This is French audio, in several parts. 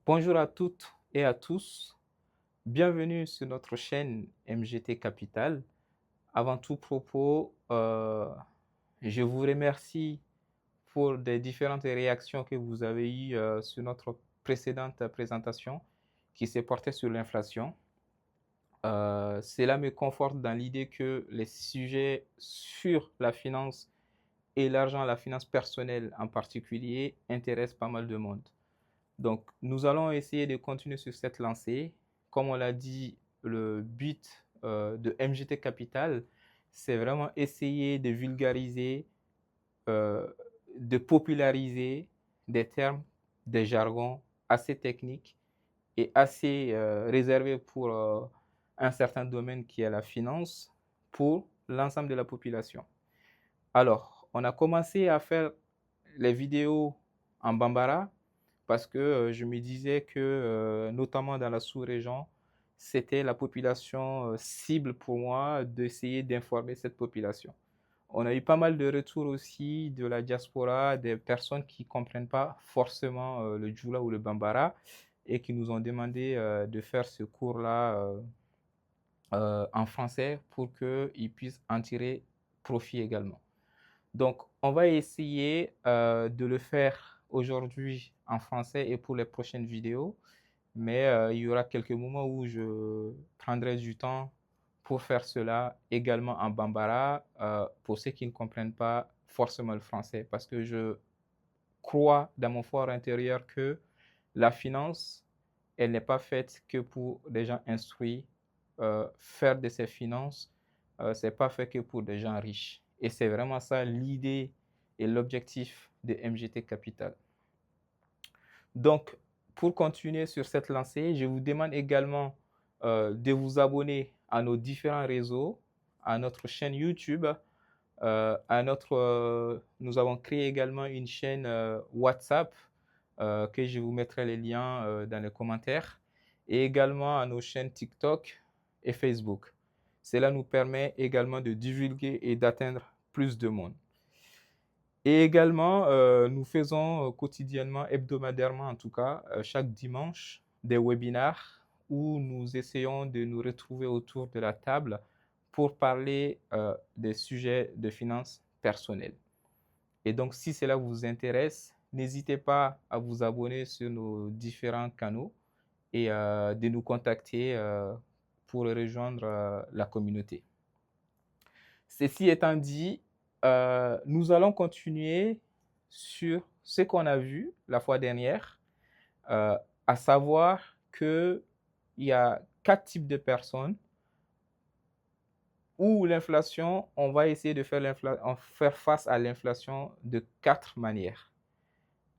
Bonjour à toutes et à tous. Bienvenue sur notre chaîne MGT Capital. Avant tout propos, je vous remercie pour les différentes réactions que vous avez eues sur notre précédente présentation qui s'est portée sur l'inflation. Cela me conforte dans l'idée que les sujets sur la finance et l'argent, la finance personnelle en particulier, intéressent pas mal de monde. Donc, nous allons essayer de continuer sur cette lancée. Comme on l'a dit, le but de MGT Capital, c'est vraiment essayer de vulgariser, euh, de populariser des termes, des jargons assez techniques et assez réservés pour un certain domaine qui est la finance pour l'ensemble de la population. Alors, on a commencé à faire les vidéos en Bambara parce que je me disais que, notamment dans la sous-région, c'était la population cible pour moi d'essayer d'informer cette population. On a eu pas mal de retours aussi de la diaspora, des personnes qui ne comprennent pas forcément le Djoula ou le Bambara et qui nous ont demandé de faire ce cours-là en français pour qu'ils puissent en tirer profit également. Donc, on va essayer de le faire aujourd'hui en français et pour les prochaines vidéos, mais il y aura quelques moments où je prendrai du temps pour faire cela également en Bambara pour ceux qui ne comprennent pas forcément le français, parce que je crois dans mon fort intérieur que la finance, elle n'est pas faite que pour des gens instruits. Faire de ces finances, c'est pas fait que pour des gens riches. Et c'est vraiment ça l'idée et l'objectif de MGT Capital. Donc, pour continuer sur cette lancée, je vous demande également de vous abonner à nos différents réseaux, à notre chaîne YouTube, nous avons créé également une chaîne WhatsApp que je vous mettrai les liens dans les commentaires et également à nos chaînes TikTok et Facebook. Cela nous permet également de divulguer et d'atteindre plus de monde. Et également, nous faisons quotidiennement, hebdomadairement en tout cas, chaque dimanche, des webinars où nous essayons de nous retrouver autour de la table pour parler des sujets de finances personnelles. Et donc, si cela vous intéresse, n'hésitez pas à vous abonner sur nos différents canaux et de nous contacter pour rejoindre la communauté. Ceci étant dit, nous allons continuer sur ce qu'on a vu la fois dernière, à savoir qu'il y a 4 types de personnes où l'inflation, on va essayer de faire face à l'inflation de 4 manières.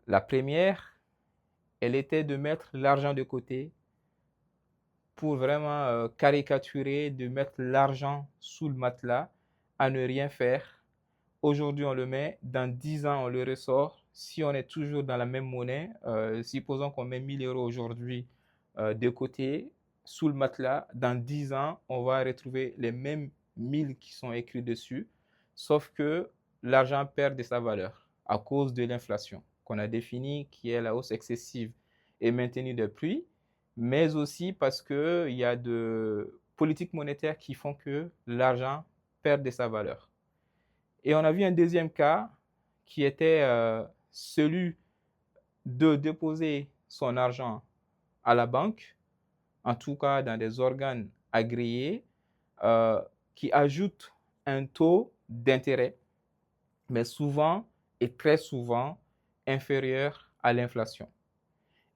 La première, elle était de mettre l'argent de côté pour vraiment caricaturer, de mettre l'argent sous le matelas, à ne rien faire. Aujourd'hui, on le met, dans 10 ans, on le ressort. Si on est toujours dans la même monnaie, supposons qu'on met 1000 euros aujourd'hui de côté, sous le matelas, dans 10 ans, on va retrouver les mêmes 1000 qui sont écrits dessus, sauf que l'argent perd de sa valeur à cause de l'inflation qu'on a définie, qui est la hausse excessive et maintenue des prix, mais aussi parce qu'il y a de politiques monétaires qui font que l'argent perd de sa valeur. Et on a vu un deuxième cas qui était celui de déposer son argent à la banque, en tout cas dans des organes agréés, qui ajoutent un taux d'intérêt, mais souvent et très souvent inférieur à l'inflation.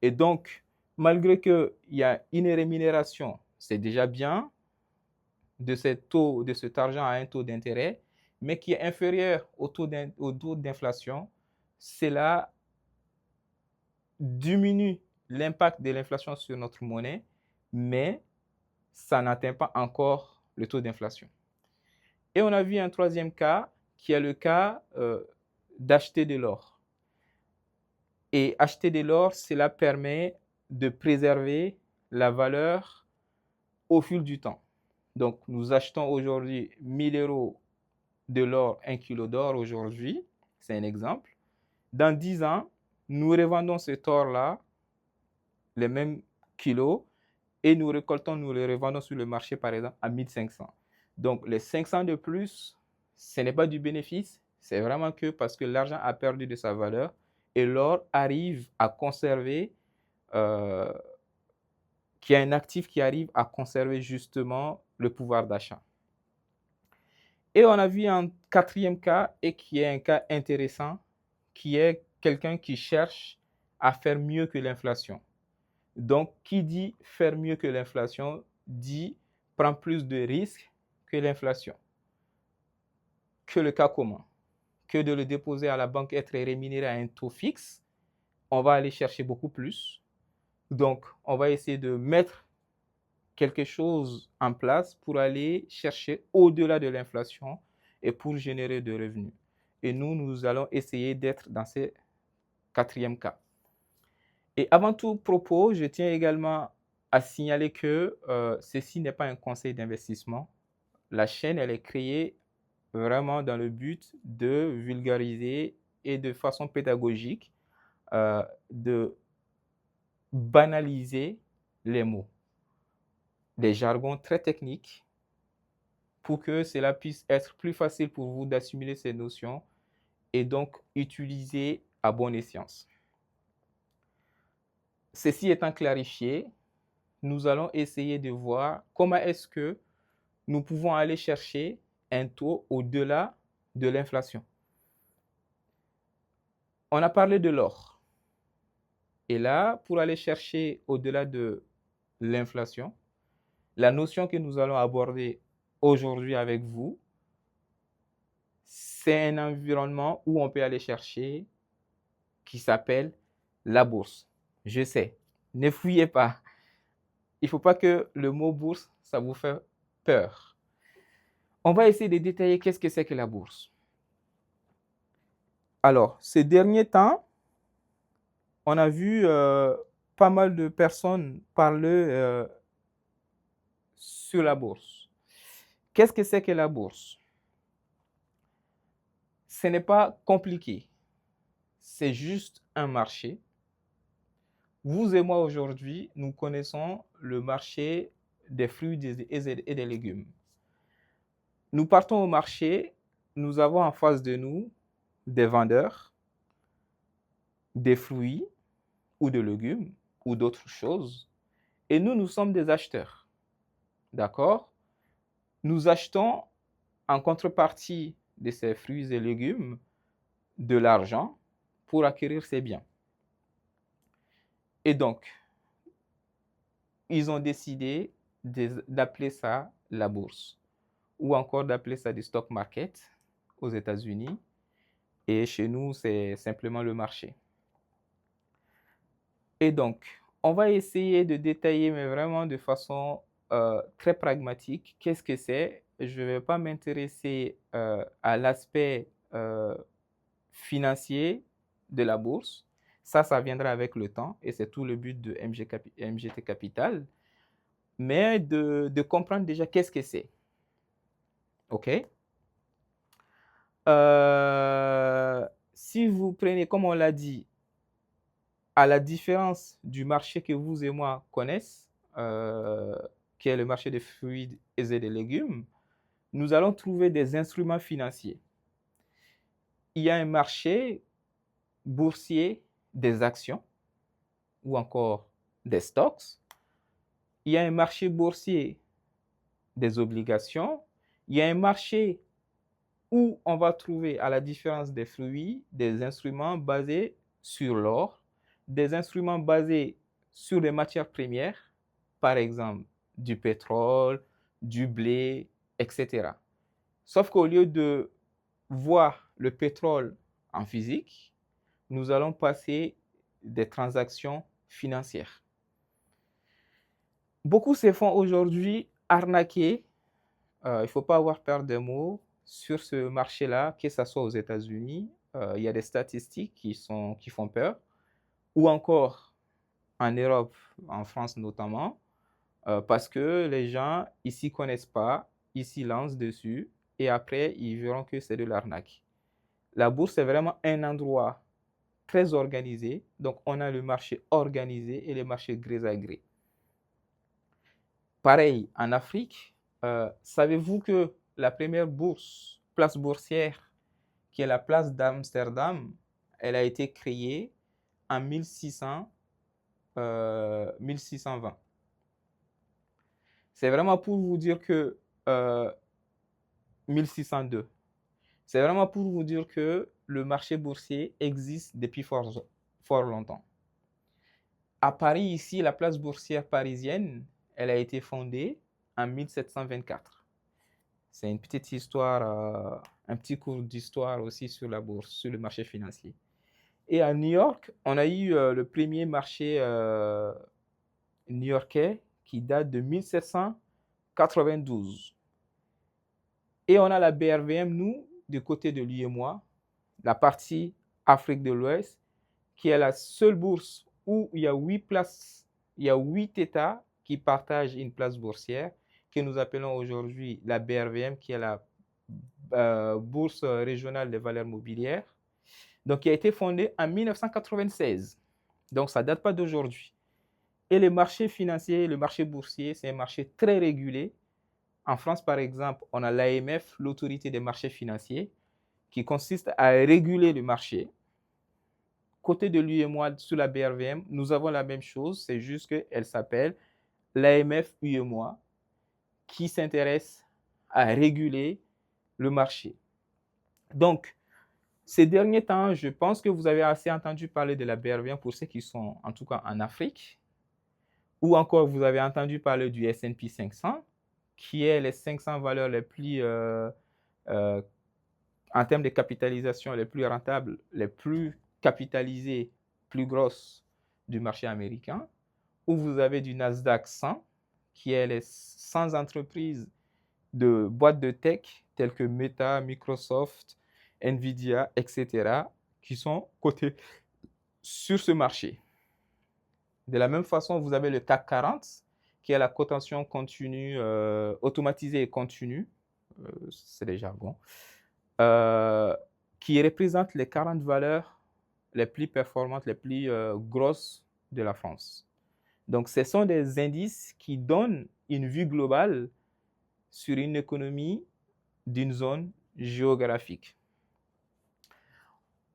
Et donc, malgré qu'il y a une rémunération, c'est déjà bien, de cet argent à un taux d'intérêt, mais qui est inférieur au taux d'inflation, cela diminue l'impact de l'inflation sur notre monnaie, mais ça n'atteint pas encore le taux d'inflation. Et on a vu un troisième cas, qui est le cas d'acheter de l'or. Et acheter de l'or, cela permet de préserver la valeur au fil du temps. Donc, nous achetons aujourd'hui 1000 euros de l'or, 1 kilo d'or aujourd'hui, c'est un exemple. Dans 10 ans, nous revendons cet or-là les mêmes kilos et nous récoltons, nous les revendons sur le marché, par exemple, à 1500. Donc, les 500 de plus, ce n'est pas du bénéfice, c'est vraiment que parce que l'argent a perdu de sa valeur et l'or arrive à conserver, qu'il y a un actif qui arrive à conserver justement le pouvoir d'achat. Et on a vu un quatrième cas, et qui est un cas intéressant, qui est quelqu'un qui cherche à faire mieux que l'inflation. Donc, qui dit faire mieux que l'inflation, dit prendre plus de risques que l'inflation. Que le cas commun, que de le déposer à la banque, être rémunéré à un taux fixe, on va aller chercher beaucoup plus. Donc, on va essayer de mettre quelque chose en place pour aller chercher au-delà de l'inflation et pour générer de revenus. Et nous allons essayer d'être dans ce quatrième cas. Et avant tout propos, je tiens également à signaler que ceci n'est pas un conseil d'investissement. La chaîne, elle est créée vraiment dans le but de vulgariser et de façon pédagogique, de banaliser les mots, des jargons très techniques, pour que cela puisse être plus facile pour vous d'assimiler ces notions et donc utiliser à bon escient. Ceci étant clarifié, nous allons essayer de voir comment est-ce que nous pouvons aller chercher un taux au-delà de l'inflation. On a parlé de l'or. Et là, pour aller chercher au-delà de l'inflation, la notion que nous allons aborder aujourd'hui avec vous, c'est un environnement où on peut aller chercher qui s'appelle la bourse. Je sais, ne fouillez pas. Il ne faut pas que le mot bourse, ça vous fait peur. On va essayer de détailler qu'est-ce que c'est que la bourse. Alors, ces derniers temps, on a vu pas mal de personnes parler sur la bourse. Qu'est-ce que c'est que la bourse? Ce n'est pas compliqué. C'est juste un marché. Vous et moi aujourd'hui, nous connaissons le marché des fruits et des légumes. Nous partons au marché, nous avons en face de nous des vendeurs, des fruits ou de légumes ou d'autres choses, et nous sommes des acheteurs. D'accord? Nous achetons en contrepartie de ces fruits et légumes de l'argent pour acquérir ces biens. Et donc, ils ont décidé d'appeler ça la bourse, ou encore d'appeler ça du stock market aux États-Unis, et chez nous, c'est simplement le marché. Et donc, on va essayer de détailler, mais vraiment de façon très pragmatique, qu'est-ce que c'est. Je ne vais pas m'intéresser à l'aspect financier de la bourse. Ça viendra avec le temps, et c'est tout le but de MGT Capital, mais de comprendre déjà qu'est-ce que c'est. OK? Si vous prenez, comme on l'a dit, à la différence du marché que vous et moi connaissons, qui est le marché des fruits et des légumes, nous allons trouver des instruments financiers. Il y a un marché boursier des actions ou encore des stocks. Il y a un marché boursier des obligations. Il y a un marché où on va trouver, à la différence des fruits, des instruments basés sur l'or, des instruments basés sur les matières premières, par exemple du pétrole, du blé, etc. Sauf qu'au lieu de voir le pétrole en physique, nous allons passer des transactions financières. Beaucoup se font aujourd'hui arnaquer, il ne faut pas avoir peur des mots, sur ce marché-là, que ce soit aux États-Unis, il y a des statistiques qui font peur, ou encore en Europe, en France notamment, parce que les gens ici ne connaissent pas, ils s'y lancent dessus, et après, ils verront que c'est de l'arnaque. La bourse est vraiment un endroit très organisés. Donc, on a le marché organisé et le marché gré à gré. Pareil, en Afrique, savez-vous que la première place boursière, qui est la place d'Amsterdam, elle a été créée en 1620. C'est vraiment pour vous dire que 1602. C'est vraiment pour vous dire que le marché boursier existe depuis fort, fort longtemps. À Paris, ici, la place boursière parisienne, elle a été fondée en 1724. C'est une petite histoire, un petit cours d'histoire aussi sur la bourse, sur le marché financier. Et à New York, on a eu le premier marché new-yorkais qui date de 1792. Et on a la BRVM, nous, du côté de l'UEMOA, la partie Afrique de l'Ouest, qui est la seule bourse où il y a 8 places, il y a 8 États qui partagent une place boursière, que nous appelons aujourd'hui la BRVM, qui est la Bourse régionale des valeurs mobilières, donc qui a été fondée en 1996. Donc ça ne date pas d'aujourd'hui. Et le marché financier, le marché boursier, c'est un marché très régulé. En France, par exemple, on a l'AMF, l'autorité des marchés financiers, qui consiste à réguler le marché. Côté de lui et moi, sur la BRVM, nous avons la même chose, c'est juste qu'elle s'appelle l'AMF UEMOA, qui s'intéresse à réguler le marché. Donc, ces derniers temps, je pense que vous avez assez entendu parler de la BRVM pour ceux qui sont en tout cas en Afrique, ou encore vous avez entendu parler du S&P 500, qui est les 500 valeurs les plus, en termes de capitalisation, les plus rentables, les plus capitalisées, plus grosses du marché américain, où vous avez du Nasdaq 100, qui est les 100 entreprises de boîtes de tech telles que Meta, Microsoft, Nvidia, etc., qui sont cotées sur ce marché. De la même façon, vous avez le CAC 40, qui est la cotation continue, automatisée et continue, c'est le jargon, qui représente les 40 valeurs les plus performantes, les plus grosses de la France. Donc, ce sont des indices qui donnent une vue globale sur une économie d'une zone géographique.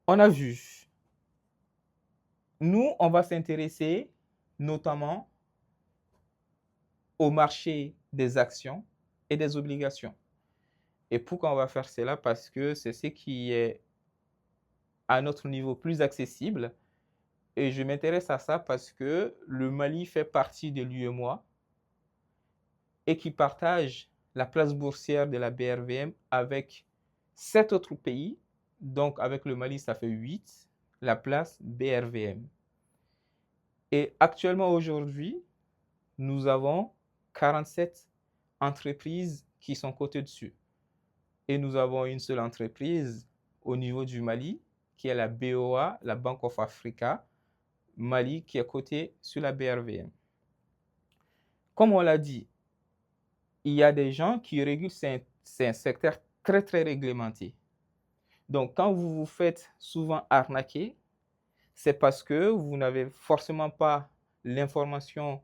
On a vu. Nous, on va s'intéresser notamment au marché des actions et des obligations. Et pourquoi on va faire cela? Parce que c'est ce qui est à notre niveau plus accessible. Et je m'intéresse à ça parce que le Mali fait partie de l'UEMOA et qui partage la place boursière de la BRVM avec 7 autres pays. Donc, avec le Mali, ça fait 8, la place BRVM. Et actuellement, aujourd'hui, nous avons 47 entreprises qui sont cotées dessus. Et nous avons une seule entreprise au niveau du Mali, qui est la BOA, la Bank of Africa, Mali, qui est cotée sur la BRVM. Comme on l'a dit, il y a des gens qui régulent, c'est un secteur très, très réglementé. Donc, quand vous vous faites souvent arnaquer, c'est parce que vous n'avez forcément pas l'information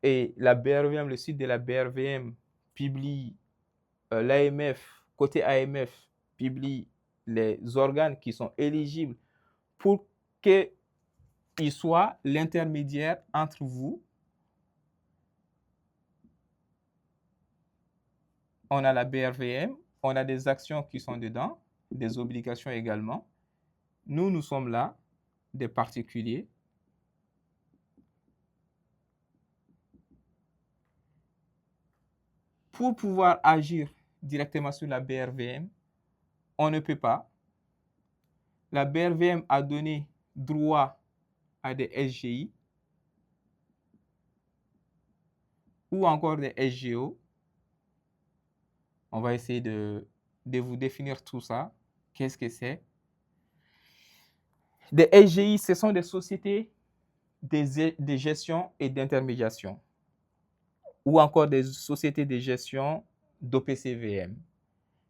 et la BRVM, le site de la BRVM publie, l'AMF, côté AMF, publie les organes qui sont éligibles pour qu'ils soient l'intermédiaire entre vous. On a la BRVM, on a des actions qui sont dedans, des obligations également. Nous sommes là, des particuliers. Pour pouvoir agir directement sur la BRVM, on ne peut pas. La BRVM a donné droit à des SGI ou encore des SGO. On va essayer de vous définir tout ça. Qu'est-ce que c'est? Des SGI, ce sont des sociétés de gestion et d'intermédiation ou encore des sociétés de gestion d'OPCVM.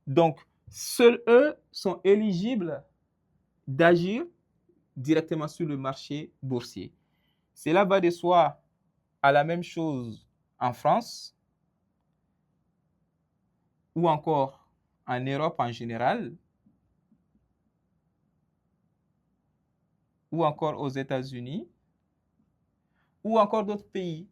Donc, seuls eux sont éligibles d'agir directement sur le marché boursier. Cela va de soi à la même chose en France ou encore en Europe en général ou encore aux États-Unis ou encore d'autres pays.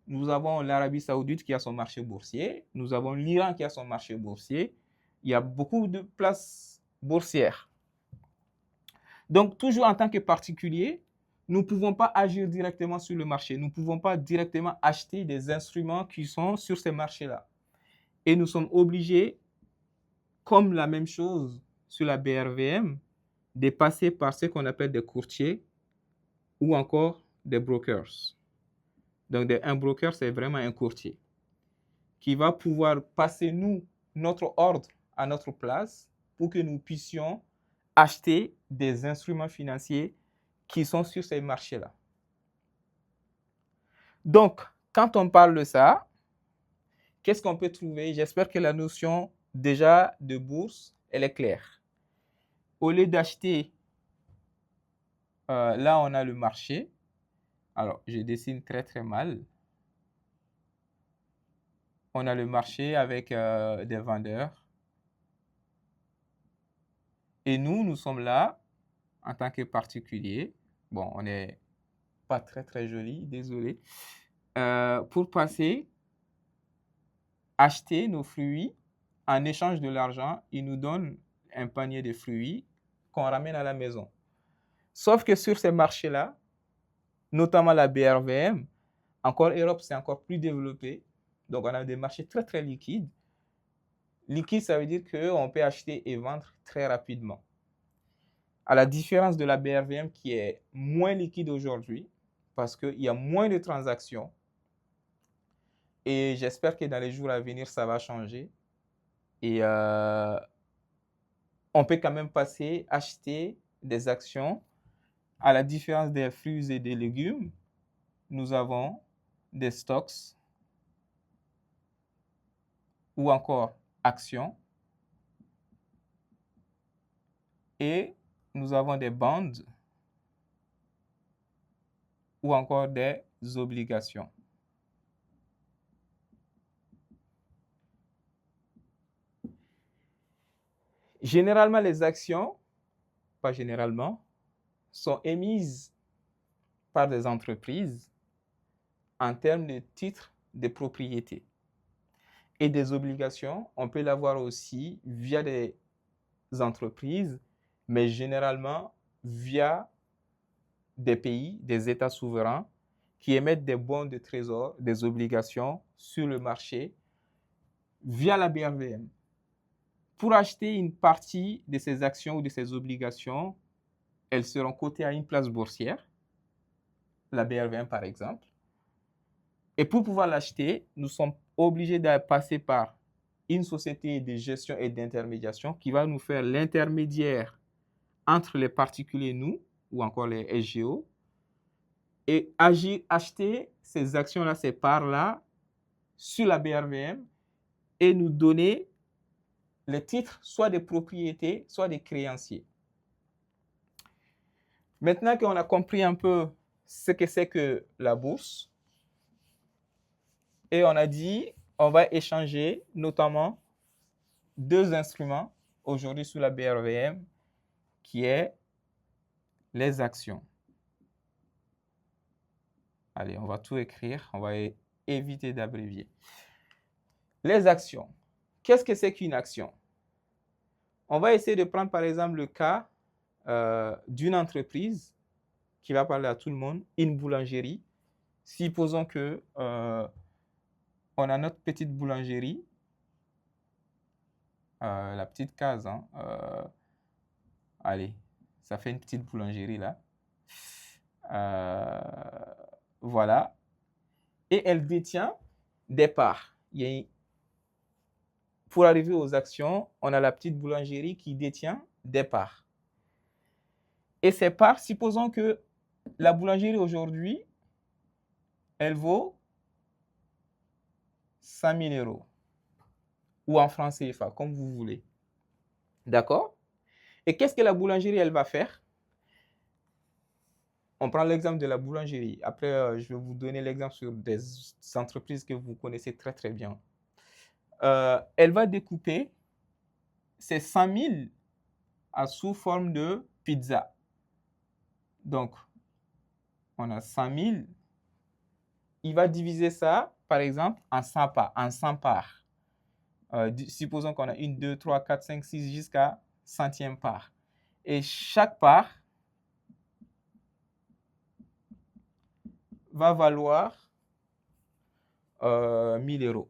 Nous avons l'Arabie Saoudite qui a son marché boursier, nous avons l'Iran qui a son marché boursier. Il y a beaucoup de places boursières. Donc, toujours en tant que particulier, nous ne pouvons pas agir directement sur le marché. Nous ne pouvons pas directement acheter des instruments qui sont sur ces marchés-là. Et nous sommes obligés, comme la même chose sur la BRVM, de passer par ce qu'on appelle des courtiers ou encore des brokers. Donc, un broker, c'est vraiment un courtier qui va pouvoir passer notre ordre à notre place pour que nous puissions acheter des instruments financiers qui sont sur ces marchés-là. Donc, quand on parle de ça, qu'est-ce qu'on peut trouver? J'espère que la notion déjà de bourse, elle est claire. Au lieu d'acheter, là on a le marché. Alors, je dessine très très mal. On a le marché avec des vendeurs. Et nous sommes là en tant que particulier. Bon, on n'est pas très très joli, désolé. Pour passer, acheter nos fruits. En échange de l'argent, ils nous donnent un panier de fruits qu'on ramène à la maison. Sauf que sur ces marchés-là, notamment la BRVM, encore Europe, c'est encore plus développé. Donc, on a des marchés très, très liquides. Liquide, ça veut dire qu'on peut acheter et vendre très rapidement. À la différence de la BRVM qui est moins liquide aujourd'hui, parce qu'il y a moins de transactions. Et j'espère que dans les jours à venir, ça va changer. Et on peut quand même passer, acheter des actions. À la différence des fruits et des légumes, nous avons des stocks ou encore actions. Et nous avons des bonds ou encore des obligations. Généralement, les actions, pas généralement, sont émises par des entreprises en termes de titres de propriété. Et des obligations, on peut l'avoir aussi via des entreprises, mais généralement via des pays, des États souverains qui émettent des bons de trésor, des obligations sur le marché via la BRVM. Pour acheter une partie de ces actions ou de ces obligations, elles seront cotées à une place boursière, la BRVM par exemple. Et pour pouvoir l'acheter, nous sommes obligés de passer par une société de gestion et d'intermédiation qui va nous faire l'intermédiaire entre les particuliers, nous, ou encore les SGO, et acheter ces actions-là, ces parts-là, sur la BRVM et nous donner les titres, soit des propriétés, soit des créanciers. Maintenant qu'on a compris un peu ce que c'est que la bourse, et on a dit, on va échanger notamment deux instruments aujourd'hui sur la BRVM, qui est les actions. Allez, on va tout écrire, on va éviter d'abrévier. Les actions. Qu'est-ce que c'est qu'une action? On va essayer de prendre par exemple le cas d'une entreprise qui va parler à tout le monde, une boulangerie. Supposons que on a notre petite boulangerie, la petite case, hein, allez, ça fait une petite boulangerie là. Voilà. Et elle détient des parts. Pour arriver aux actions, on a la petite boulangerie qui détient des parts. Et ces parts, supposons que la boulangerie aujourd'hui, elle vaut 100 000 euros. Ou en francs CFA, comme vous voulez. D'accord? Et qu'est-ce que la boulangerie, elle va faire? On prend l'exemple de la boulangerie. Après, je vais vous donner l'exemple sur des entreprises que vous connaissez très, très bien. Elle va découper ces 100 000 sous forme de pizza. Donc, on a 100 000. Il va diviser ça, par exemple, en 100 parts. Supposons qu'on a 1, 2, 3, 4, 5, 6 jusqu'à centième part. Et chaque part va valoir 1000 euros.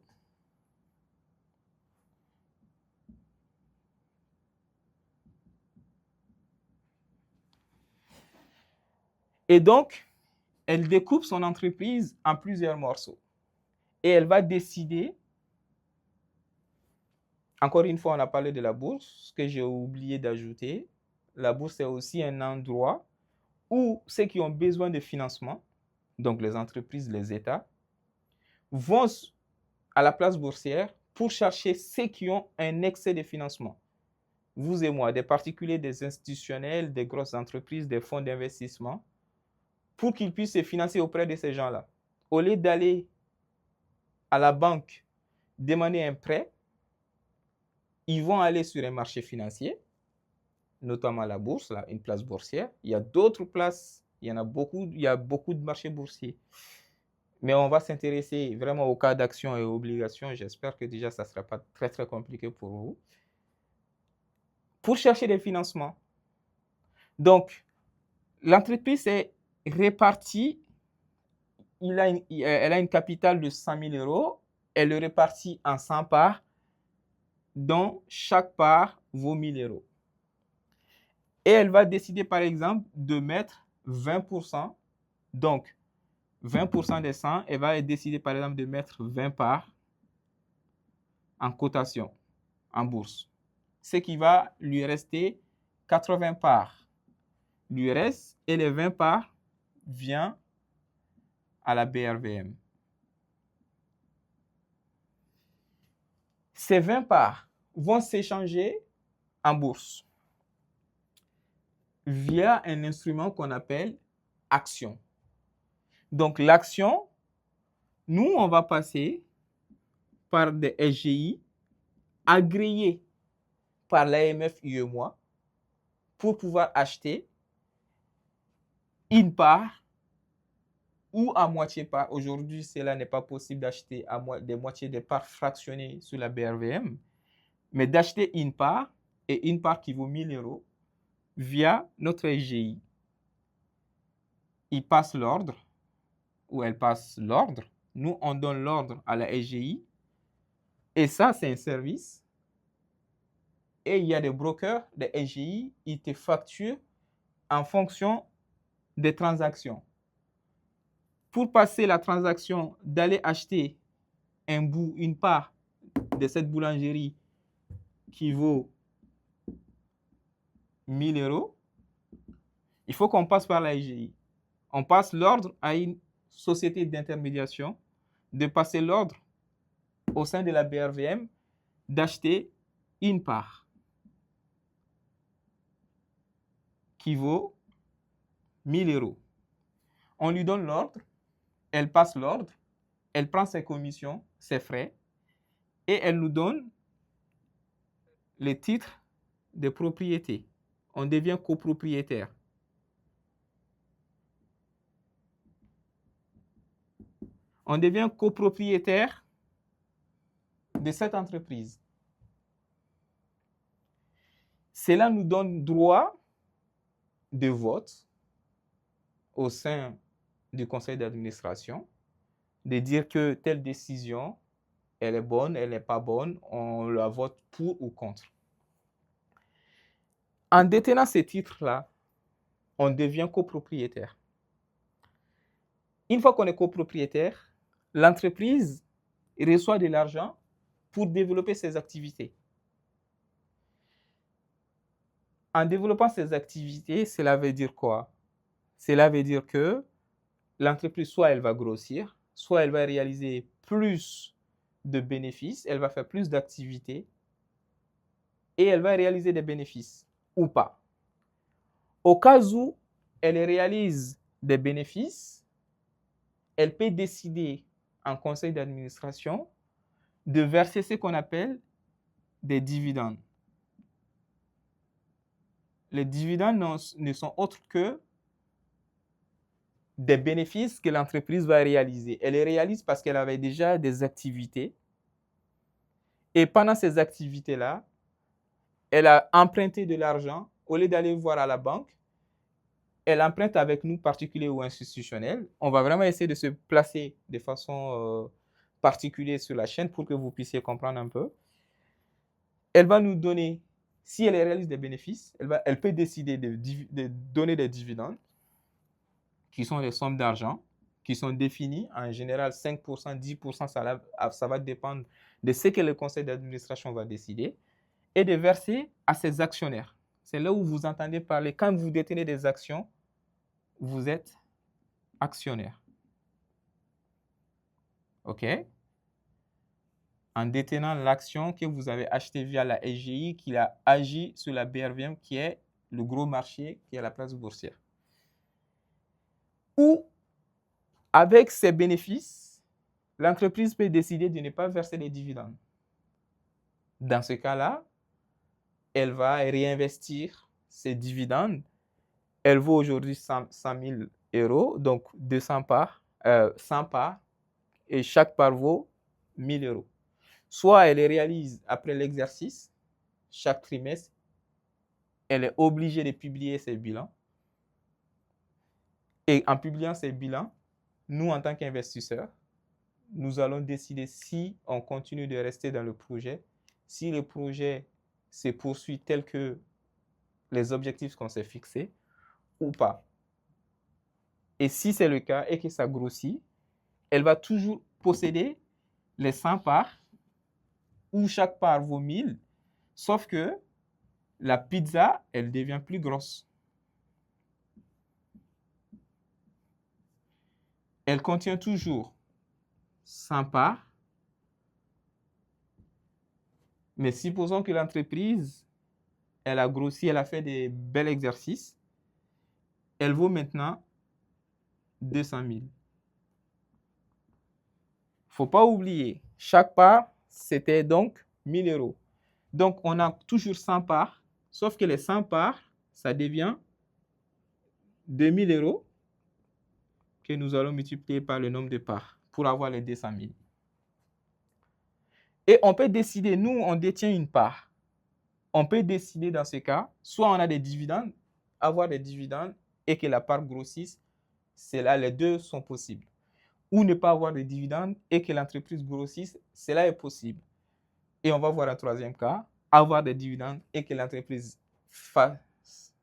Et donc, elle découpe son entreprise en plusieurs morceaux. Et elle va décider, encore une fois, on a parlé de la bourse, ce que j'ai oublié d'ajouter. La bourse est aussi un endroit où ceux qui ont besoin de financement, donc les entreprises, les États, vont à la place boursière pour chercher ceux qui ont un excès de financement. Vous et moi, des particuliers, des institutionnels, des grosses entreprises, des fonds d'investissement, pour qu'ils puissent se financer auprès de ces gens-là. Au lieu d'aller à la banque demander un prêt, ils vont aller sur un marché financier, notamment la bourse, là, une place boursière. Il y a d'autres places, il y a beaucoup de marchés boursiers. Mais on va s'intéresser vraiment aux cas d'action et aux obligations. J'espère que déjà, ça ne sera pas très, très compliqué pour vous. Pour chercher des financements. Donc, l'entreprise est répartie. Elle a une capitale de 100 000 euros. Elle le répartit en 100 parts, dont chaque part vaut 1000 euros. Et elle va décider, par exemple, de mettre 20%. Donc, 20% des 100, elle va décider, par exemple, de mettre 20 parts en cotation, en bourse. Ce qui va lui rester 80 parts. Lui reste, et les 20 parts viennent à la BRVM. Ces 20 parts vont s'échanger en bourse via un instrument qu'on appelle action. Donc, l'action, nous, on va passer par des SGI agréés par l'AMF-UEMOA pour pouvoir acheter une part ou à moitié part. Aujourd'hui, cela n'est pas possible d'acheter des moitiés des parts fractionnées sur la BRVM, mais d'acheter une part et une part qui vaut 1000 euros via notre SGI. Il passe l'ordre ou elle passe l'ordre. Nous, on donne l'ordre à la SGI. Et ça, c'est un service. Et il y a des brokers, des SGI, ils te facturent en fonction des transactions. Pour passer la transaction d'aller acheter une part de cette boulangerie qui vaut 1000 euros, il faut qu'on passe par la SGI. On passe l'ordre à une société d'intermédiation de passer l'ordre au sein de la BRVM d'acheter une part qui vaut 1000 euros. On lui donne l'ordre, elle passe l'ordre, elle prend ses commissions, ses frais, et elle nous donne les titres de propriété. On devient copropriétaire. On devient copropriétaire de cette entreprise. Cela nous donne droit de vote au sein du conseil d'administration, de dire que telle décision, elle est bonne, elle n'est pas bonne, on la vote pour ou contre. En détenant ces titres-là, on devient copropriétaire. Une fois qu'on est copropriétaire, l'entreprise reçoit de l'argent pour développer ses activités. En développant ses activités, cela veut dire quoi? Cela veut dire que l'entreprise, soit elle va grossir, soit elle va réaliser plus de bénéfices, elle va faire plus d'activités et elle va réaliser des bénéfices ou pas. Au cas où elle réalise des bénéfices, elle peut décider en conseil d'administration de verser ce qu'on appelle des dividendes. Les dividendes ne sont autres que des bénéfices que l'entreprise va réaliser. Elle les réalise parce qu'elle avait déjà des activités. Et pendant ces activités-là, elle a emprunté de l'argent. Au lieu d'aller voir à la banque, elle emprunte avec nous, particuliers ou institutionnels. On va vraiment essayer de se placer de façon particulière sur la chaîne pour que vous puissiez comprendre un peu. Elle va nous donner, si elle réalise des bénéfices, elle peut décider de donner des dividendes, qui sont les sommes d'argent, qui sont définies, en général 5%, 10%, ça va dépendre de ce que le conseil d'administration va décider, et de verser à ses actionnaires. C'est là où vous entendez parler, quand vous détenez des actions, vous êtes actionnaire. OK? En détenant l'action que vous avez achetée via la SGI, qui a agi sur la BRVM, qui est le gros marché qui est à la place boursière. Ou, avec ces bénéfices, l'entreprise peut décider de ne pas verser les dividendes. Dans ce cas-là, elle va réinvestir ces dividendes. Elle vaut aujourd'hui 100 000 euros, donc 200 parts, 100 parts, et chaque part vaut 1 000 euros. Soit elle les réalise après l'exercice, chaque trimestre, elle est obligée de publier ses bilans. Et en publiant ses bilans, nous, en tant qu'investisseurs, nous allons décider si on continue de rester dans le projet, si le projet se poursuit tel que les objectifs qu'on s'est fixés ou pas. Et si c'est le cas et que ça grossit, elle va toujours posséder les 100 parts où chaque part vaut 1000, sauf que la pizza, elle devient plus grosse. Elle contient toujours 100 parts, mais supposons que l'entreprise, elle a grossi, elle a fait des bels exercices, elle vaut maintenant 200 000. Il ne faut pas oublier, chaque part, c'était donc 1000 euros. Donc, on a toujours 100 parts, sauf que les 100 parts, ça devient 2000 euros que nous allons multiplier par le nombre de parts pour avoir les 200 000. Et on peut décider, nous, on détient une part. On peut décider dans ce cas, soit on a des dividendes, avoir des dividendes et que la part grossisse, c'est là, les deux sont possibles. Ou ne pas avoir de dividendes et que l'entreprise grossisse, cela est possible. Et on va voir un troisième cas, avoir des dividendes et que l'entreprise face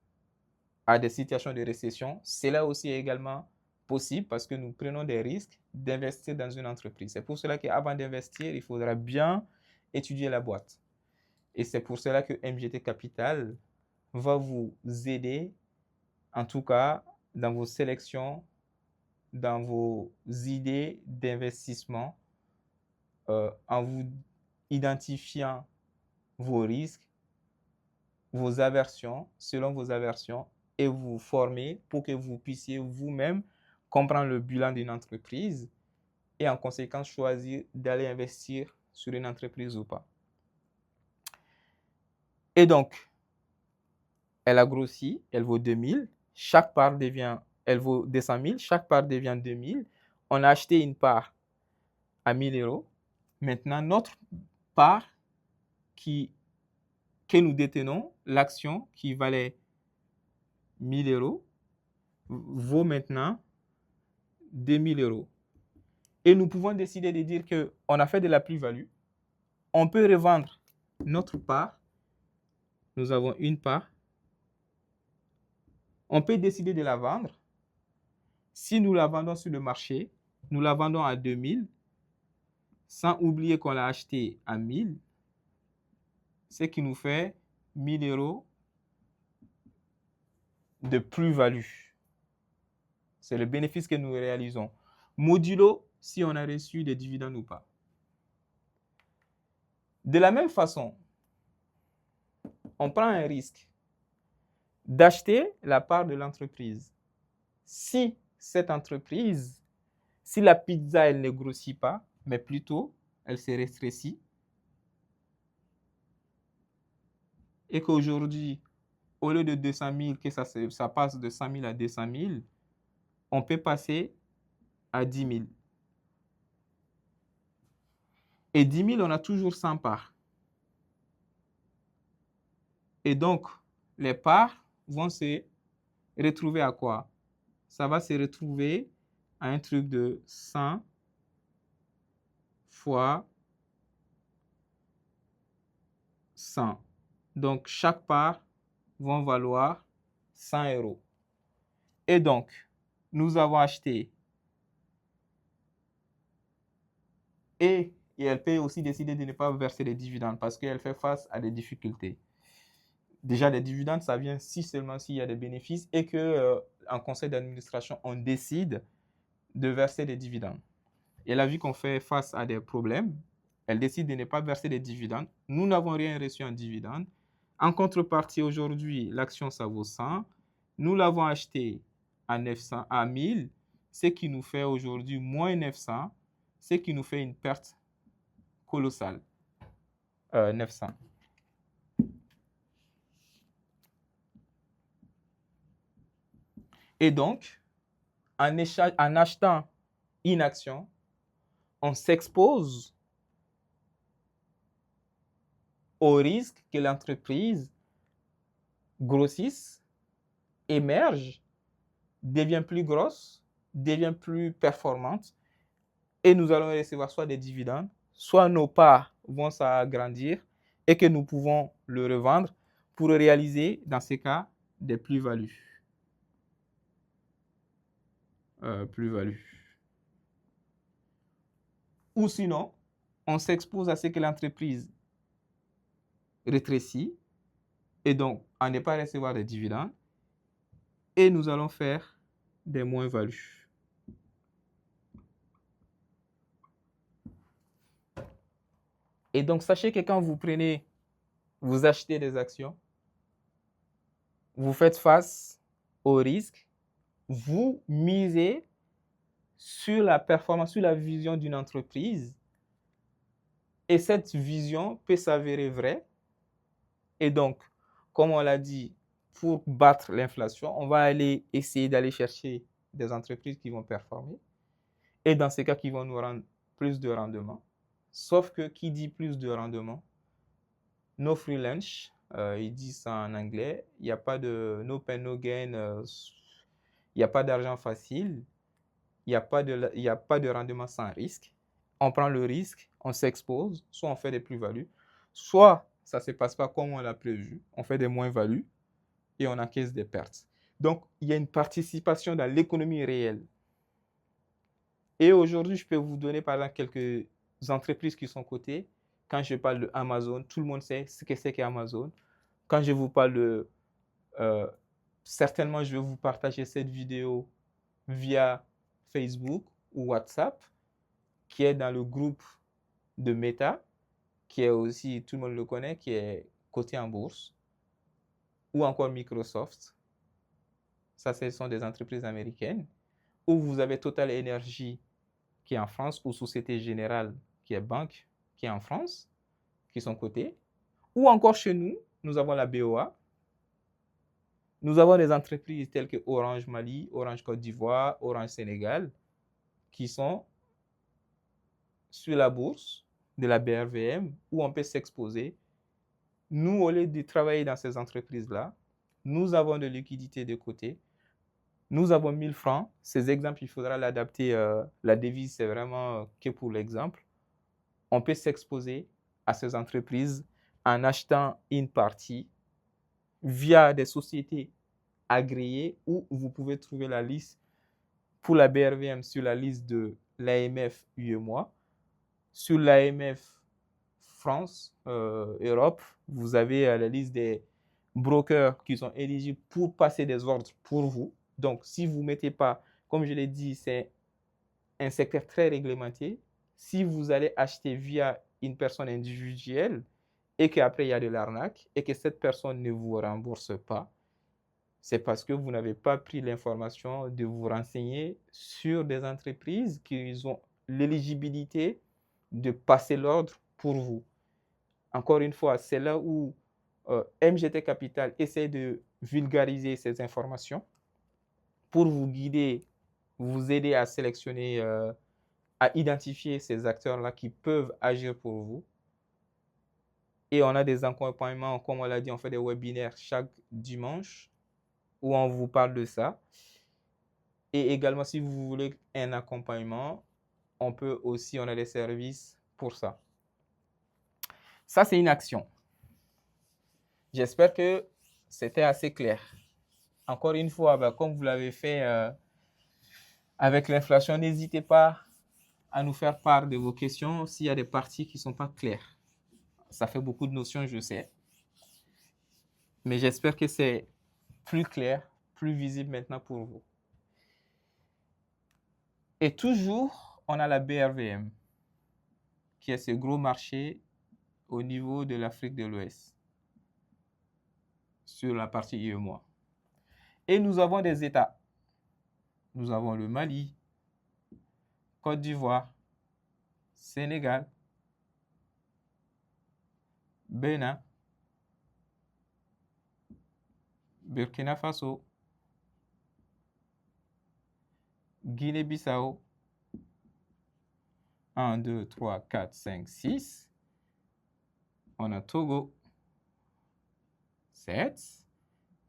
à des situations de récession, cela aussi est également possible parce que nous prenons des risques d'investir dans une entreprise. C'est pour cela qu'avant d'investir, il faudra bien étudier la boîte. Et c'est pour cela que MGT Capital va vous aider, en tout cas, dans vos sélections, dans vos idées d'investissement, en vous identifiant vos risques, vos aversions, selon vos aversions, et vous former pour que vous puissiez vous-même comprendre le bilan d'une entreprise et en conséquence choisir d'aller investir sur une entreprise ou pas. Et donc, elle a grossi, elle vaut 2000, chaque part devient, elle vaut 200 000, chaque part devient 2000. On a acheté une part à 1000 euros. Maintenant, notre part que nous détenons, l'action qui valait 1000 euros, vaut maintenant 2000 euros. Et nous pouvons décider de dire qu'on a fait de la plus-value. On peut revendre notre part. Nous avons une part. On peut décider de la vendre. Si nous la vendons sur le marché, nous la vendons à 2000, sans oublier qu'on l'a acheté à 1000, ce qui nous fait 1000 euros de plus-value. C'est le bénéfice que nous réalisons. Modulo si on a reçu des dividendes ou pas. De la même façon, on prend un risque d'acheter la part de l'entreprise. Si cette entreprise, si la pizza, elle ne grossit pas, mais plutôt, elle se rétrécit, et qu'aujourd'hui, au lieu de 200 000, que ça passe de 100 000 à 200 000, on peut passer à 10 000. Et 10 000, on a toujours 100 parts. Et donc, les parts vont se retrouver à quoi? Ça va se retrouver à un truc de 100 fois 100. Donc, chaque part va valoir 100 euros. Et donc, nous avons acheté. Et elle peut aussi décider de ne pas verser des dividendes parce qu'elle fait face à des difficultés. Déjà, les dividendes, ça vient si seulement s'il y a des bénéfices et qu'en conseil d'administration, on décide de verser des dividendes. Et elle a vu qu'on fait face à des problèmes. Elle décide de ne pas verser des dividendes. Nous n'avons rien reçu en dividendes. En contrepartie, aujourd'hui, l'action, ça vaut 100. Nous l'avons acheté à 900, à 1000, ce qui nous fait aujourd'hui moins 900, ce qui nous fait une perte colossale. 900. Et donc, en achetant une action, on s'expose au risque que l'entreprise grossisse, émerge, devient plus grosse, devient plus performante, et nous allons recevoir soit des dividendes, soit nos parts vont s'agrandir et que nous pouvons le revendre pour réaliser, dans ces cas, des plus-values. Ou sinon, on s'expose à ce que l'entreprise rétrécit et donc à ne pas recevoir des dividendes et nous allons faire des moins-values. Et donc, sachez que quand vous achetez des actions, vous faites face au risque, vous misez sur la performance, sur la vision d'une entreprise et cette vision peut s'avérer vraie. Et donc, comme on l'a dit, pour battre l'inflation, on va essayer d'aller chercher des entreprises qui vont performer et dans ces cas, qui vont nous rendre plus de rendement. Sauf que qui dit plus de rendement? No free lunch, ils disent ça en anglais. Il n'y a pas de no pain, no gain. Il n'y a pas d'argent facile. Il n'y a pas de rendement sans risque. On prend le risque, on s'expose, soit on fait des plus-values, soit ça ne se passe pas comme on l'a prévu, on fait des moins-values et on encaisse des pertes. Donc, il y a une participation dans l'économie réelle. Et aujourd'hui, je peux vous donner par exemple quelques entreprises qui sont cotées. Quand je parle de Amazon, tout le monde sait ce que c'est qu'Amazon. Quand je vous parle de... certainement, je vais vous partager cette vidéo via Facebook ou WhatsApp, qui est dans le groupe de Meta, qui est aussi, tout le monde le connaît, qui est coté en bourse, ou encore Microsoft. Ça, ce sont des entreprises américaines. Ou vous avez Total Energy, qui est en France, ou Société Générale, qui est banque, qui est en France, qui sont cotées. Ou encore chez nous, nous avons la BOA. Nous avons des entreprises telles que Orange Mali, Orange Côte d'Ivoire, Orange Sénégal, qui sont sur la bourse de la BRVM, où on peut s'exposer. Nous, au lieu de travailler dans ces entreprises-là, nous avons de liquidités de côté. Nous avons 1000 francs. Ces exemples, il faudra l'adapter. La devise, c'est vraiment que pour l'exemple. On peut s'exposer à ces entreprises en achetant une partie via des sociétés agréées où vous pouvez trouver la liste pour la BRVM sur la liste de l'AMF UEMOA. Sur l'AMF France, Europe, vous avez la liste des brokers qui sont éligibles pour passer des ordres pour vous. Donc, si vous ne mettez pas, comme je l'ai dit, c'est un secteur très réglementé. Si vous allez acheter via une personne individuelle et qu'après il y a de l'arnaque et que cette personne ne vous rembourse pas, c'est parce que vous n'avez pas pris l'information de vous renseigner sur des entreprises qui ont l'éligibilité de passer l'ordre pour vous. Encore une fois, c'est là où MGT Capital essaie de vulgariser ces informations pour vous guider, vous aider à sélectionner, à identifier ces acteurs-là qui peuvent agir pour vous. Et on a des accompagnements, comme on l'a dit, on fait des webinaires chaque dimanche où on vous parle de ça. Et également, si vous voulez un accompagnement, on a des services pour ça. Ça, c'est une action. J'espère que c'était assez clair. Encore une fois, comme vous l'avez fait avec l'inflation, n'hésitez pas à nous faire part de vos questions s'il y a des parties qui ne sont pas claires. Ça fait beaucoup de notions, je sais. Mais j'espère que c'est plus clair, plus visible maintenant pour vous. Et toujours, on a la BRVM, qui est ce gros marché au niveau de l'Afrique de l'Ouest, sur la partie UEMOA. Et nous avons des États. Nous avons le Mali, Côte d'Ivoire, Sénégal, Bénin, Burkina Faso, Guinée-Bissau, 1, 2, 3, 4, 5, 6. On a Togo, 7.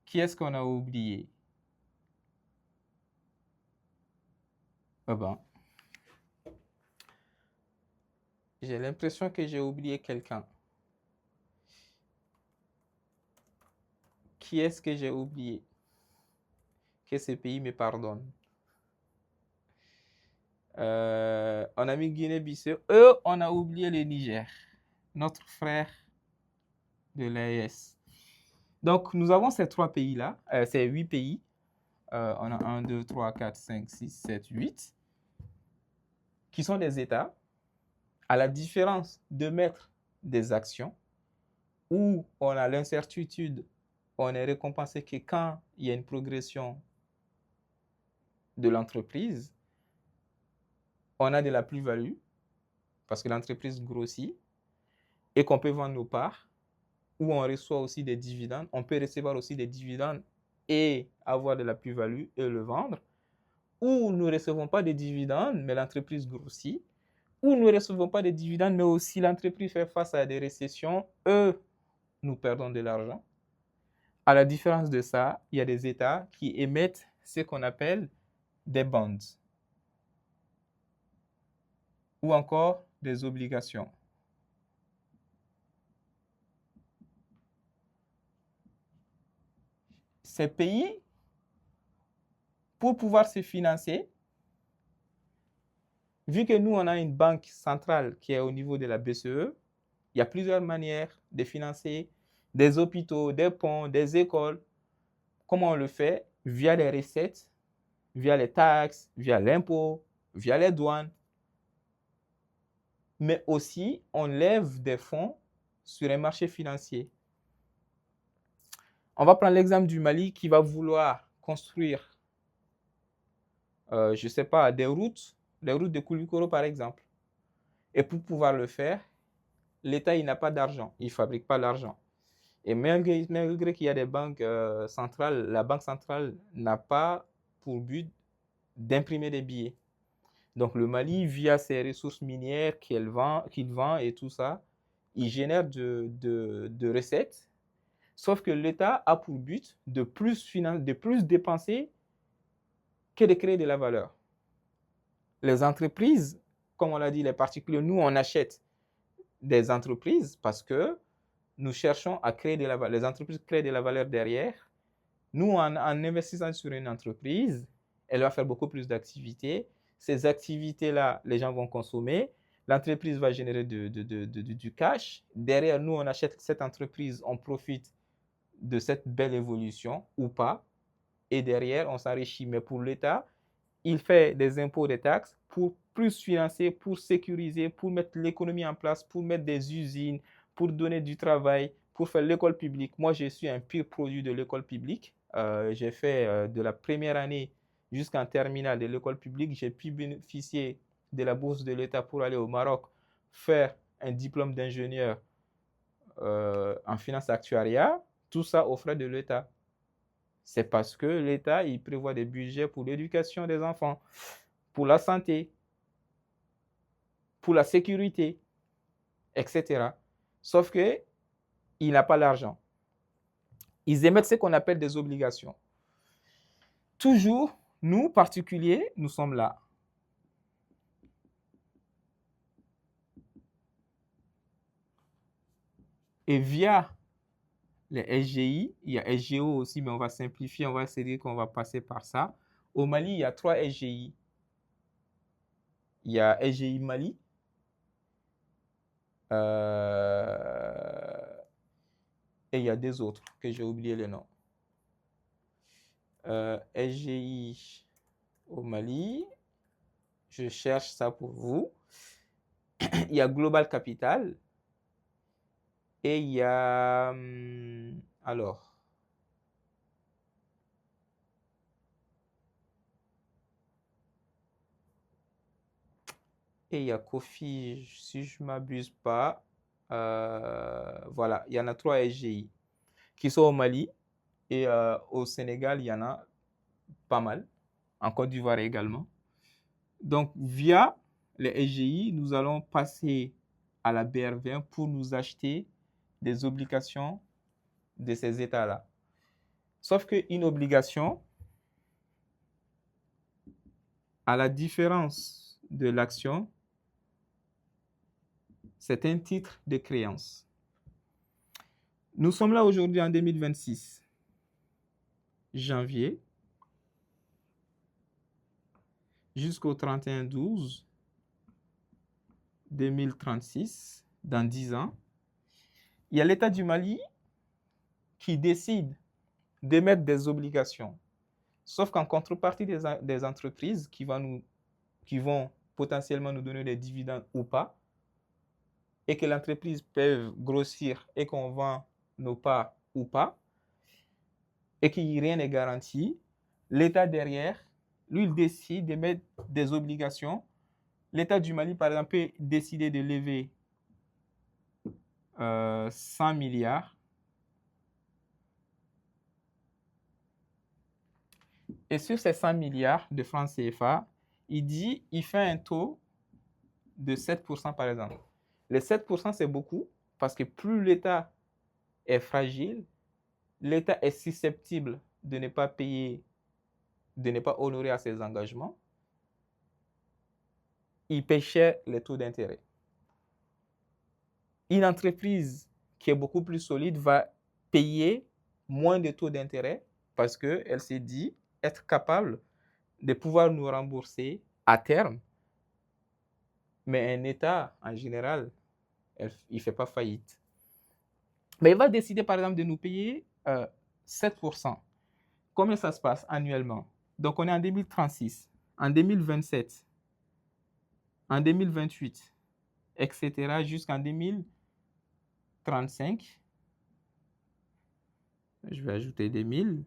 Qui est-ce qu'on a oublié? J'ai l'impression que j'ai oublié quelqu'un. Qui est-ce que j'ai oublié? Que ce pays me pardonne. On a mis Guinée-Bissau. On a oublié le Niger, notre frère de l'AES. Donc, nous avons ces 3 pays-là, ces 8 pays. On a 1, 2, 3, 4, 5, 6, 7, 8, qui sont des États, à la différence de mettre des actions où on a l'incertitude, on est récompensé que quand il y a une progression de l'entreprise, on a de la plus-value parce que l'entreprise grossit et qu'on peut vendre nos parts, ou on reçoit aussi des dividendes. On peut recevoir aussi des dividendes et avoir de la plus-value et le vendre. Ou nous ne recevons pas de dividendes, mais l'entreprise grossit. Ou nous ne recevons pas de dividendes, mais aussi l'entreprise fait face à des récessions. Nous perdons de l'argent. À la différence de ça, il y a des États qui émettent ce qu'on appelle des bonds ou encore des obligations. Ces pays, pour pouvoir se financer, vu que nous, on a une banque centrale qui est au niveau de la BCE, il y a plusieurs manières de financer des hôpitaux, des ponts, des écoles. Comment on le fait? Via les recettes, via les taxes, via l'impôt, via les douanes. Mais aussi, on lève des fonds sur un marché financier. On va prendre l'exemple du Mali qui va vouloir construire, je ne sais pas, des routes de Koulikoro par exemple. Et pour pouvoir le faire, l'État, il n'a pas d'argent, il ne fabrique pas l'argent. Et malgré qu'il y a des banques centrales, la banque centrale n'a pas pour but d'imprimer des billets. Donc le Mali, via ses ressources minières qu'il vend et tout ça, il génère de recettes. Sauf que l'État a pour but de plus dépenser que de créer de la valeur. Les entreprises, comme on l'a dit, les particuliers, nous, on achète des entreprises parce que nous cherchons à créer de la valeur. Les entreprises créent de la valeur derrière. Nous, en investissant sur une entreprise, elle va faire beaucoup plus d'activités. Ces activités-là, les gens vont consommer. L'entreprise va générer du cash. Derrière, nous, on achète cette entreprise, on profite de cette belle évolution ou pas. Et derrière, on s'enrichit. Mais pour l'État, il fait des impôts, des taxes pour plus financer, pour sécuriser, pour mettre l'économie en place, pour mettre des usines, pour donner du travail, pour faire l'école publique. Moi, je suis un pur produit de l'école publique j'ai fait de la première année jusqu'en terminale de l'école publique, j'ai pu bénéficier de la bourse de l'État pour aller au Maroc faire un diplôme d'ingénieur en finance actuariat, tout ça aux frais de l'État. C'est parce que l'État, il prévoit des budgets pour l'éducation des enfants, pour la santé, pour la sécurité, etc. Sauf que il n'a pas l'argent. Ils émettent ce qu'on appelle des obligations. Toujours, nous, particuliers, nous sommes là. Et via les SGI, il y a SGO aussi, mais on va simplifier, on va se dire qu'on va passer par ça. Au Mali, il y a 3 SGI. Il y a SGI Mali, et il y a des autres que j'ai oublié le nom. SGI au Mali, je cherche ça pour vous. Il y a Global Capital et il y a alors et il y a Kofi, si je ne m'abuse pas. Voilà, il y en a 3 SGI qui sont au Mali et au Sénégal, il y en a pas mal, en Côte d'Ivoire également. Donc, via les SGI, nous allons passer à la BR20 pour nous acheter des obligations de ces États-là. Sauf qu'une obligation, à la différence de l'action, c'est un titre de créance. Nous sommes là aujourd'hui en 2026, janvier, jusqu'au 31/12/2036, dans 10 ans. Il y a l'État du Mali qui décide d'émettre des obligations. Sauf qu'en contrepartie des entreprises qui vont potentiellement nous donner des dividendes ou pas, et que l'entreprise peut grossir et qu'on vend nos parts ou pas, et que rien n'est garanti, l'État derrière, lui, il décide d'émettre des obligations. L'État du Mali, par exemple, peut décider de lever 100 milliards. Et sur ces 100 milliards de francs CFA, il fait un taux de 7% par exemple. Les 7%, c'est beaucoup parce que plus l'État est fragile, l'État est susceptible de ne pas payer, de ne pas honorer à ses engagements. Il paye cher les taux d'intérêt. Une entreprise qui est beaucoup plus solide va payer moins de taux d'intérêt parce qu'elle s'est dit être capable de pouvoir nous rembourser à terme. Mais un État, en général, il ne fait pas faillite. Mais il va décider, par exemple, de nous payer 7%. Combien ça se passe annuellement? Donc, on est en 2036, en 2027, en 2028, etc. jusqu'en 2035. Je vais ajouter des 1000.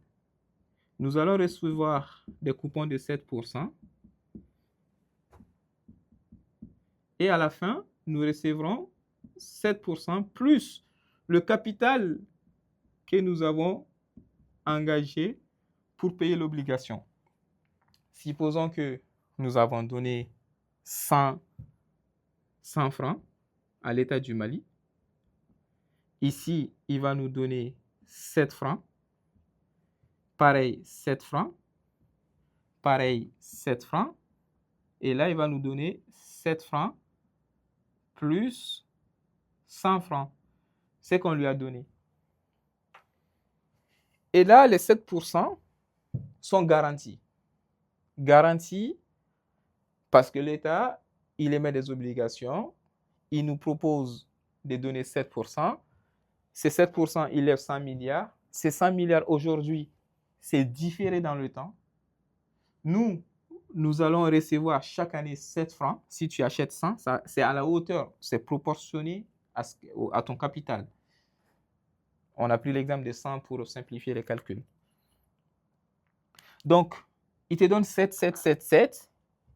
Nous allons recevoir des coupons de 7%. Et à la fin, nous recevrons 7% plus le capital que nous avons engagé pour payer l'obligation. Supposons que nous avons donné 100 francs à l'État du Mali. Ici, il va nous donner 7 francs. Pareil, 7 francs. Pareil, 7 francs. Et là, il va nous donner 7 francs plus 100 francs. C'est qu'on lui a donné. Et là, les 7% sont garantis. Garantis parce que l'État, il émet des obligations. Il nous propose de donner 7%. Ces 7%, il lève 100 milliards. Ces 100 milliards aujourd'hui, c'est différé dans le temps. Nous allons recevoir chaque année 7 francs. Si tu achètes 100, c'est à la hauteur, c'est proportionné à ton capital. On a pris l'exemple de 100 pour simplifier les calculs. Donc, il te donne 7, 7, 7, 7.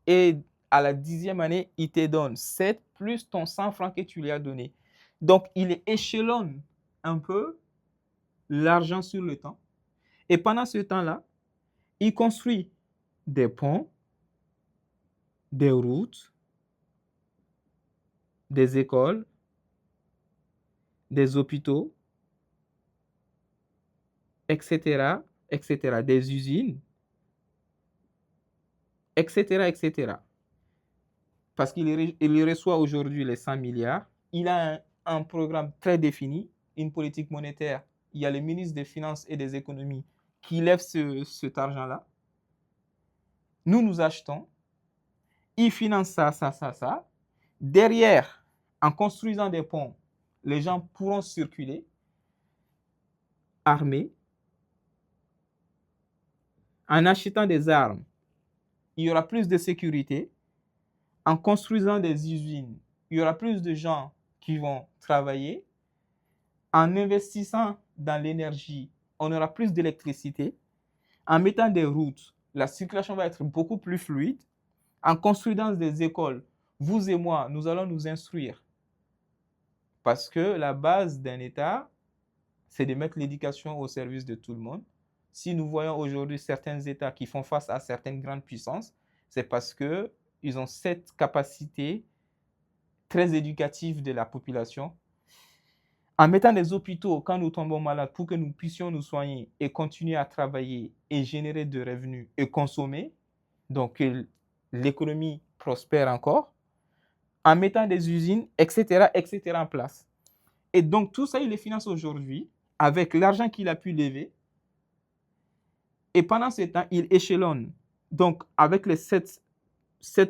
Et à la 10e année, il te donne 7 plus ton 100 francs que tu lui as donné. Donc, il échelonne un peu l'argent sur le temps. Et pendant ce temps-là, il construit des ponts, des routes, des écoles, des hôpitaux, etc., etc., des usines, etc., etc. Parce qu'il reçoit aujourd'hui les 100 milliards. Il a un programme très défini, une politique monétaire. Il y a le ministre des Finances et des Économies qui lève cet argent-là. Nous achetons. Il finance ça, ça, ça, ça. Derrière, en construisant des ponts, les gens pourront circuler armés. En achetant des armes, il y aura plus de sécurité. En construisant des usines, il y aura plus de gens qui vont travailler. En investissant dans l'énergie, on aura plus d'électricité. En mettant des routes, la circulation va être beaucoup plus fluide. En construisant des écoles, vous et moi, nous allons nous instruire. Parce que la base d'un État, c'est de mettre l'éducation au service de tout le monde. Si nous voyons aujourd'hui certains États qui font face à certaines grandes puissances, c'est parce qu'ils ont cette capacité très éducative de la population. En mettant des hôpitaux quand nous tombons malades pour que nous puissions nous soigner et continuer à travailler et générer de revenus et consommer, donc que l'économie prospère encore, en mettant des usines, etc., etc. en place. Et donc tout ça, il les finance aujourd'hui avec l'argent qu'il a pu lever. Et pendant ce temps, il échelonne. Donc avec les 7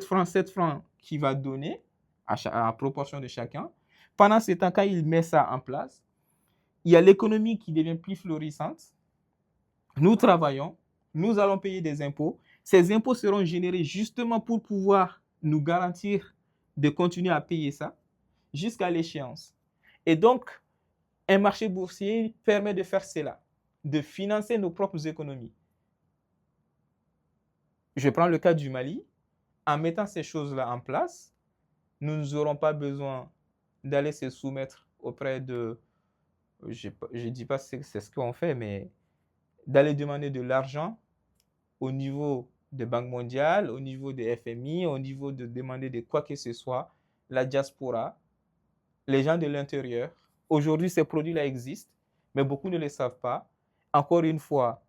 francs qu'il va donner à proportion de chacun, pendant ce temps, quand il met ça en place, il y a l'économie qui devient plus florissante. Nous travaillons, nous allons payer des impôts. Ces impôts seront générés justement pour pouvoir nous garantir de continuer à payer ça jusqu'à l'échéance. Et donc, un marché boursier permet de faire cela, de financer nos propres économies. Je prends le cas du Mali. En mettant ces choses-là en place, nous n'aurons pas besoin d'aller se soumettre auprès de, je ne dis pas que c'est ce qu'on fait, mais d'aller demander de l'argent au niveau de Banque mondiale, au niveau de FMI, au niveau de demander de quoi que ce soit, la diaspora, les gens de l'intérieur. Aujourd'hui, ces produits-là existent, mais beaucoup ne le savent pas. Encore une fois,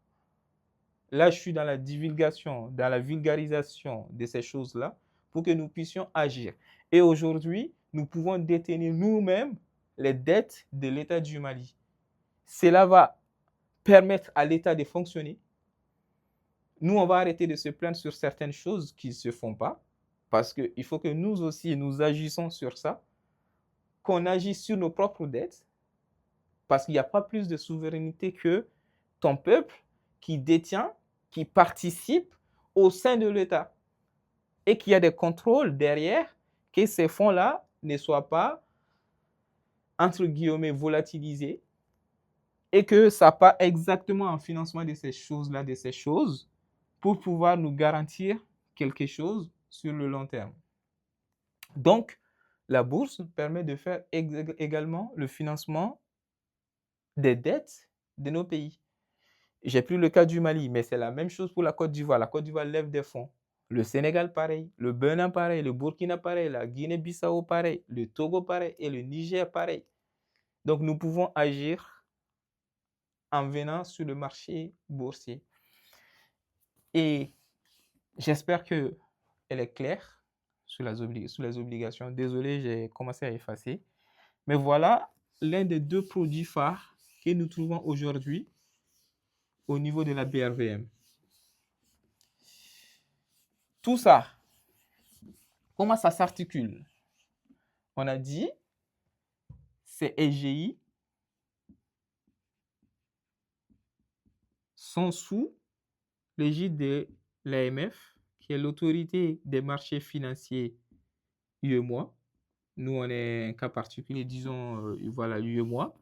là, je suis dans la divulgation, dans la vulgarisation de ces choses-là pour que nous puissions agir. Et aujourd'hui, nous pouvons détenir nous-mêmes les dettes de l'État du Mali. Cela va permettre à l'État de fonctionner. Nous, on va arrêter de se plaindre sur certaines choses qui ne se font pas parce qu'il faut que nous aussi, nous agissons sur ça, qu'on agisse sur nos propres dettes parce qu'il n'y a pas plus de souveraineté que ton peuple qui détient, qui participe au sein de l'État et qu'il y a des contrôles derrière que ces fonds-là ne soient pas, entre guillemets, volatilisés et que ça part exactement en financement de ces choses-là, de ces choses, pour pouvoir nous garantir quelque chose sur le long terme. Donc, la bourse permet de faire également le financement des dettes de nos pays. J'ai pris le cas du Mali, mais c'est la même chose pour la Côte d'Ivoire. La Côte d'Ivoire lève des fonds. Le Sénégal, pareil. Le Bénin, pareil. Le Burkina, pareil. La Guinée-Bissau, pareil. Le Togo, pareil. Et le Niger, pareil. Donc, nous pouvons agir en venant sur le marché boursier. Et j'espère qu'elle est claire sur les obligations. Désolé, j'ai commencé à effacer. Mais voilà l'un des deux produits phares que nous trouvons aujourd'hui au niveau de la BRVM. Tout ça, comment ça s'articule? On a dit, ces SGI sont sous l'égide de l'AMF, qui est l'autorité des marchés financiers UEMOA. Nous, on est un cas particulier, disons, voilà, l'UEMOA,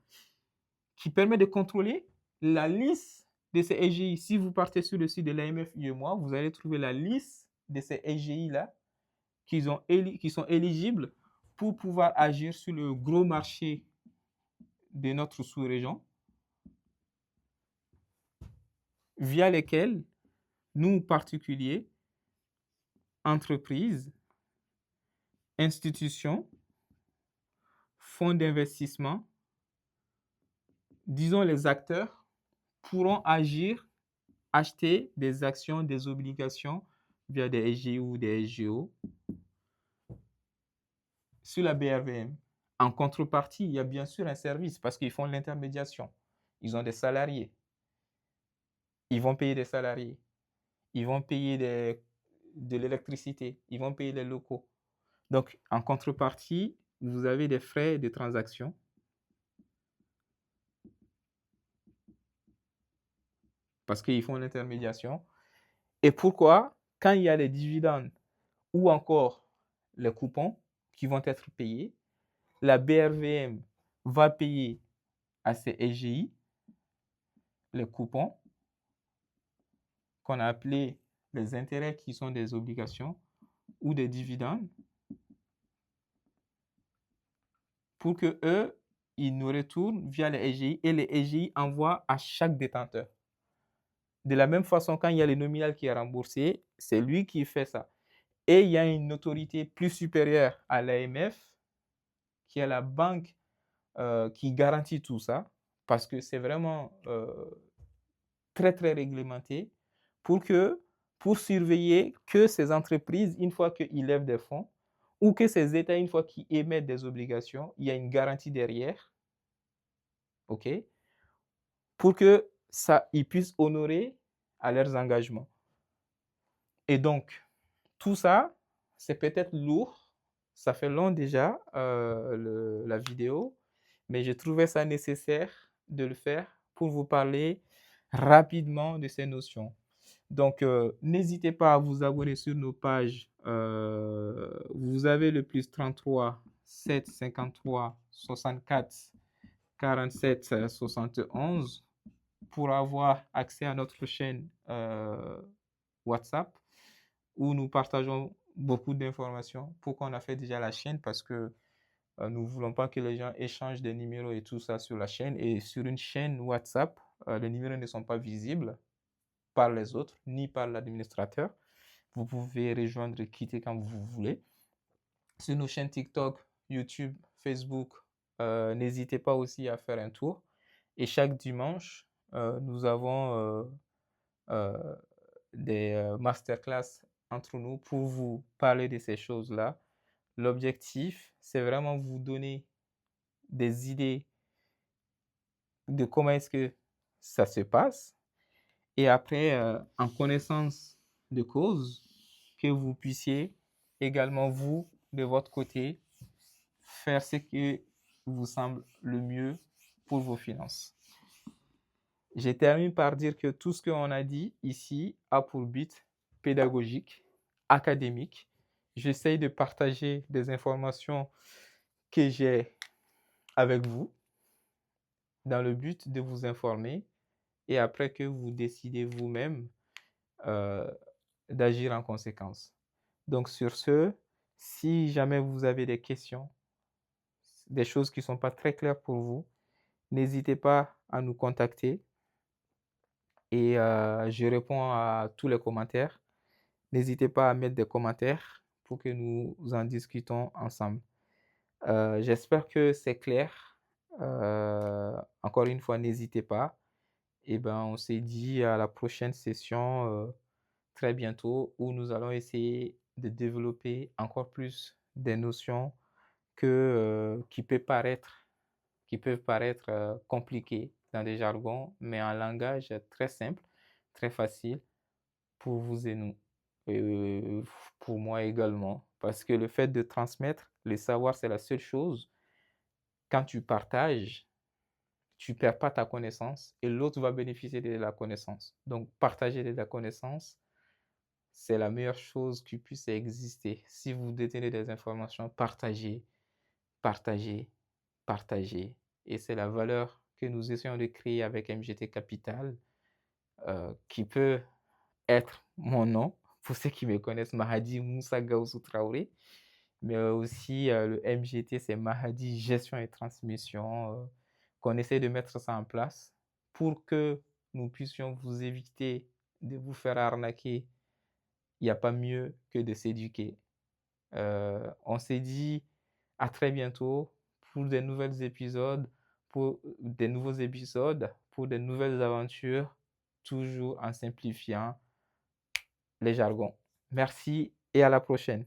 qui permet de contrôler la liste de ces SGI. Si vous partez sur le site de l'AMF UEMOA, vous allez trouver la liste de ces SGI-là qui sont éligibles pour pouvoir agir sur le gros marché de notre sous-région, via lesquels nous, particuliers, entreprises, institutions, fonds d'investissement, disons les acteurs, pourront agir, acheter des actions, des obligations via des SGI ou des SGO sur la BRVM. En contrepartie, il y a bien sûr un service parce qu'ils font l'intermédiation. Ils ont des salariés. Ils vont payer des salariés. Ils vont payer de l'électricité. Ils vont payer les locaux. Donc, en contrepartie, vous avez des frais de transaction. Parce qu'ils font l'intermédiation. Et pourquoi, quand il y a les dividendes ou encore les coupons qui vont être payés, la BRVM va payer à ces SGI les coupons qu'on a appelés les intérêts qui sont des obligations ou des dividendes pour que eux, ils nous retournent via les SGI et les SGI envoient à chaque détenteur. De la même façon, quand il y a le nominal qui est remboursé, c'est lui qui fait ça. Et il y a une autorité plus supérieure à l'AMF, qui est la banque qui garantit tout ça, parce que c'est vraiment très, très réglementé, pour surveiller que ces entreprises, une fois qu'ils lèvent des fonds, ou que ces États, une fois qu'ils émettent des obligations, il y a une garantie derrière, OK, pour que ça, ils puissent honorer à leurs engagements. Et donc, tout ça, c'est peut-être lourd, ça fait long déjà la vidéo, mais je trouvais ça nécessaire de le faire pour vous parler rapidement de ces notions. Donc, n'hésitez pas à vous abonner sur nos pages. Vous avez le plus 33 7 53 64 47 71 pour avoir accès à notre chaîne WhatsApp où nous partageons beaucoup d'informations. Pourquoi on a fait déjà la chaîne? Parce que nous ne voulons pas que les gens échangent des numéros et tout ça sur la chaîne. Et sur une chaîne WhatsApp, les numéros ne sont pas visibles par les autres, ni par l'administrateur. Vous pouvez rejoindre et quitter quand vous voulez. Sur nos chaînes TikTok, YouTube, Facebook, n'hésitez pas aussi à faire un tour. Et chaque dimanche, nous avons des masterclass entre nous pour vous parler de ces choses-là. L'objectif, c'est vraiment vous donner des idées de comment est-ce que ça se passe. Et après, en connaissance de cause, que vous puissiez également, vous, de votre côté, faire ce qui vous semble le mieux pour vos finances. Je termine par dire que tout ce qu'on a dit ici a pour but pédagogique, académique. J'essaye de partager des informations que j'ai avec vous dans le but de vous informer et après que vous décidez vous-même d'agir en conséquence. Donc sur ce, si jamais vous avez des questions, des choses qui ne sont pas très claires pour vous, n'hésitez pas à nous contacter et je réponds à tous les commentaires. N'hésitez pas à mettre des commentaires pour que nous en discutons ensemble. J'espère que c'est clair. Encore une fois, n'hésitez pas. Et ben, on s'est dit à la prochaine session très bientôt où nous allons essayer de développer encore plus des notions qui peuvent paraître compliquées dans des jargons, mais en langage très simple, très facile pour vous et nous. Et pour moi également. Parce que le fait de transmettre, le savoir, c'est la seule chose. Quand tu partages, tu ne perds pas ta connaissance et l'autre va bénéficier de la connaissance. Donc, partager de la connaissance, c'est la meilleure chose qui puisse exister. Si vous détenez des informations, partagez, partagez, partagez. Et c'est la valeur que nous essayons de créer avec MGT Capital. qui peut être mon nom, pour ceux qui me connaissent, Mahadi Moussa Gaoussou Traoré. Mais aussi, le MGT, c'est Mahadi Gestion et Transmission, qu'on essaie de mettre ça en place pour que nous puissions vous éviter de vous faire arnaquer. Il n'y a pas mieux que de s'éduquer. On s'est dit à très bientôt pour des nouveaux épisodes, pour des nouvelles aventures, toujours en simplifiant les jargons. Merci et à la prochaine.